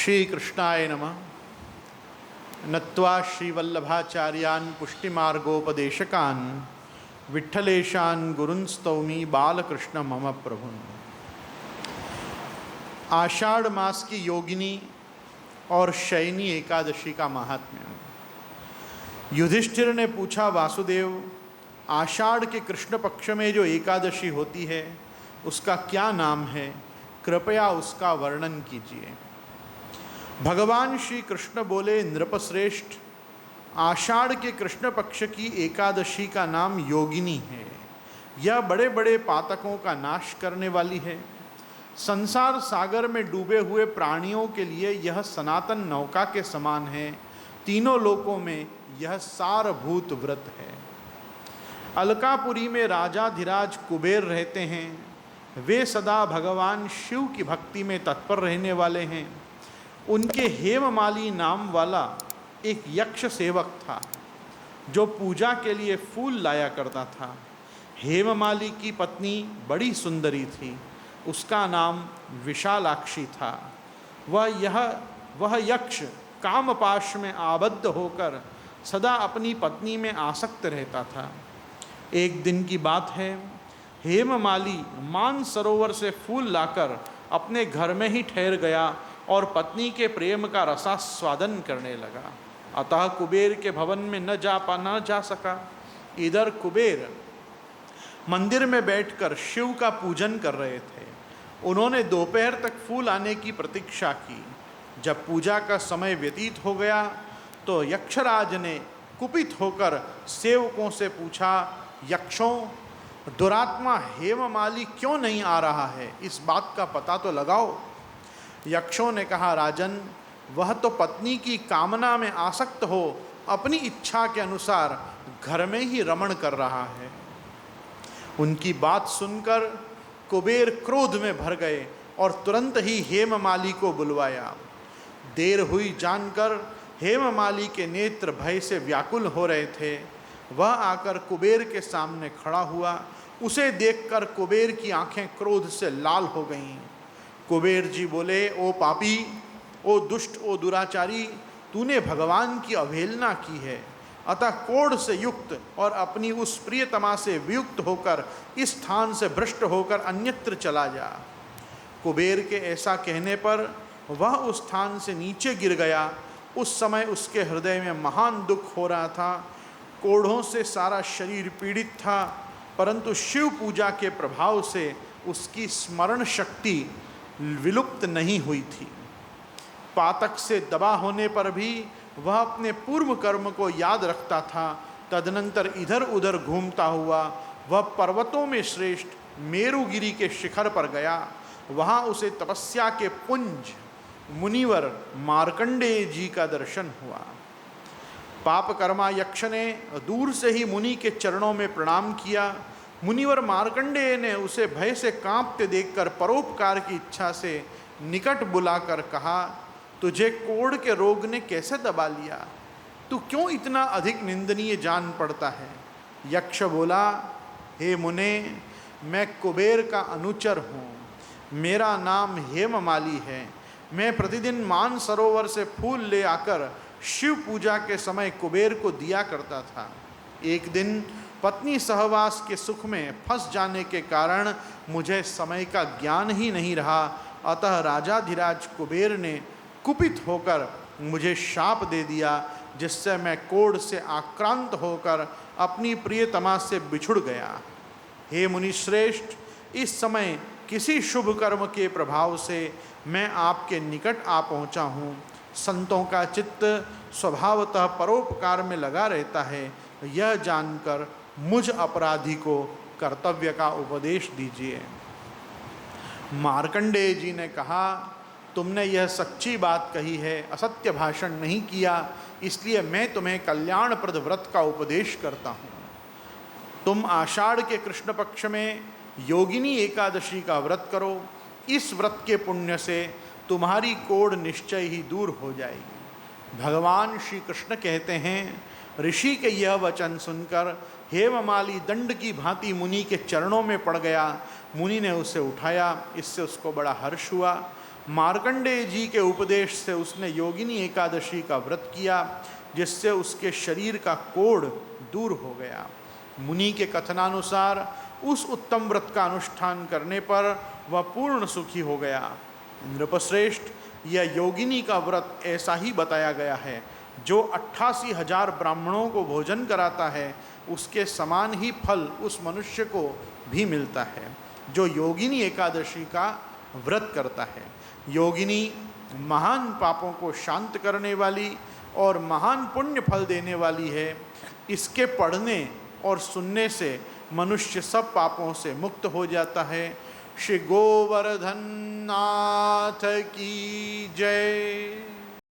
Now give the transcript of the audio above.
श्री कृष्णाय नमः। नत्वा श्रीवल्लभाचार्यान् पुष्टिमार्गोपदेशकान् विठ्ठलेशान् गुरुन् स्तौमि बालकृष्ण मम प्रभुन्। आषाढ़ मास की योगिनी और शयनी एकादशी का महात्म्य। युधिष्ठिर ने पूछा, वासुदेव, आषाढ़ के कृष्ण पक्ष में जो एकादशी होती है उसका क्या नाम है? कृपया उसका वर्णन कीजिए। भगवान श्री कृष्ण बोले, नृपश्रेष्ठ, आषाढ़ के कृष्ण पक्ष की एकादशी का नाम योगिनी है। यह बड़े बड़े पातकों का नाश करने वाली है। संसार सागर में डूबे हुए प्राणियों के लिए यह सनातन नौका के समान है। तीनों लोकों में यह सारभूत व्रत है। अलकापुरी में राजाधिराज कुबेर रहते हैं। वे सदा भगवान शिव की भक्ति में तत्पर रहने वाले हैं। उनके हेममाली नाम वाला एक यक्ष सेवक था जो पूजा के लिए फूल लाया करता था। हेममाली की पत्नी बड़ी सुंदरी थी। उसका नाम विशालाक्षी था। वह यक्ष कामपाश में आबद्ध होकर सदा अपनी पत्नी में आसक्त रहता था। एक दिन की बात है, हेममाली मानसरोवर से फूल लाकर अपने घर में ही ठहर गया और पत्नी के प्रेम का रसास्वादन करने लगा। अतः कुबेर के भवन में न जा सका। इधर कुबेर मंदिर में बैठकर शिव का पूजन कर रहे थे। उन्होंने दोपहर तक फूल आने की प्रतीक्षा की। जब पूजा का समय व्यतीत हो गया तो यक्षराज ने कुपित होकर सेवकों से पूछा, यक्षों, दुरात्मा हेममाली क्यों नहीं आ रहा है? इस बात का पता तो लगाओ। यक्षों ने कहा, राजन, वह तो पत्नी की कामना में आसक्त हो अपनी इच्छा के अनुसार घर में ही रमण कर रहा है। उनकी बात सुनकर कुबेर क्रोध में भर गए और तुरंत ही हेममाली को बुलवाया। देर हुई जानकर हेममाली के नेत्र भय से व्याकुल हो रहे थे। वह आकर कुबेर के सामने खड़ा हुआ। उसे देखकर कुबेर की आंखें क्रोध से लाल हो गईं। कुबेर जी बोले, ओ पापी, ओ दुष्ट, ओ दुराचारी, तूने भगवान की अवहेलना की है। अतः क्रोध से युक्त और अपनी उस प्रियतमा से वियुक्त होकर इस स्थान से भ्रष्ट होकर अन्यत्र चला जा। कुबेर के ऐसा कहने पर वह उस स्थान से नीचे गिर गया। उस समय उसके हृदय में महान दुख हो रहा था। कोढ़ों से सारा शरीर पीड़ित था, परंतु शिव पूजा के प्रभाव से उसकी स्मरण शक्ति विलुप्त नहीं हुई थी। पातक से दबा होने पर भी वह अपने पूर्व कर्म को याद रखता था। तदनंतर इधर उधर घूमता हुआ वह पर्वतों में श्रेष्ठ मेरुगिरी के शिखर पर गया। वहाँ उसे तपस्या के पुंज मुनिवर मार्कंडेय जी का दर्शन हुआ। पापकर्मा यक्ष ने दूर से ही मुनि के चरणों में प्रणाम किया। मुनिवर मार्कंडेय ने उसे भय से कांपते देखकर परोपकार की इच्छा से निकट बुलाकर कहा, तुझे कोढ़ के रोग ने कैसे दबा लिया? तू क्यों इतना अधिक निंदनीय जान पड़ता है? यक्ष बोला, हे मुने, मैं कुबेर का अनुचर हूँ। मेरा नाम हेममाली है। मैं प्रतिदिन मानसरोवर से फूल ले आकर शिव पूजा के समय कुबेर को दिया करता था। एक दिन पत्नी सहवास के सुख में फंस जाने के कारण मुझे समय का ज्ञान ही नहीं रहा। अतः राजाधिराज कुबेर ने कुपित होकर मुझे शाप दे दिया, जिससे मैं कोढ़ से आक्रांत होकर अपनी प्रियतमा से बिछुड़ गया। हे मुनिश्रेष्ठ, इस समय किसी शुभ कर्म के प्रभाव से मैं आपके निकट आ पहुँचा हूँ। संतों का चित्त स्वभावतः परोपकार में लगा रहता है। यह जानकर मुझ अपराधी को कर्तव्य का उपदेश दीजिए। मार्कंडेय जी ने कहा, तुमने यह सच्ची बात कही है, असत्य भाषण नहीं किया, इसलिए मैं तुम्हें कल्याणप्रद व्रत का उपदेश करता हूँ। तुम आषाढ़ के कृष्ण पक्ष में योगिनी एकादशी का व्रत करो। इस व्रत के पुण्य से तुम्हारी कोढ़ निश्चय ही दूर हो जाएगी। भगवान श्री कृष्ण कहते हैं, ऋषि के यह वचन सुनकर हेममाली दंड की भांति मुनि के चरणों में पड़ गया। मुनि ने उसे उठाया, इससे उसको बड़ा हर्ष हुआ। मार्कंडेय जी के उपदेश से उसने योगिनी एकादशी का व्रत किया, जिससे उसके शरीर का कोढ़ दूर हो गया। मुनि के कथनानुसार उस उत्तम व्रत का अनुष्ठान करने पर वह पूर्ण सुखी हो गया। नृपश्रेष्ठ, यह योगिनी का व्रत ऐसा ही बताया गया है, जो 88,000 ब्राह्मणों को भोजन कराता है, उसके समान ही फल उस मनुष्य को भी मिलता है जो योगिनी एकादशी का व्रत करता है। योगिनी महान पापों को शांत करने वाली और महान पुण्य फल देने वाली है। इसके पढ़ने और सुनने से मनुष्य सब पापों से मुक्त हो जाता है। श्री गोवर्धन नाथ की जय।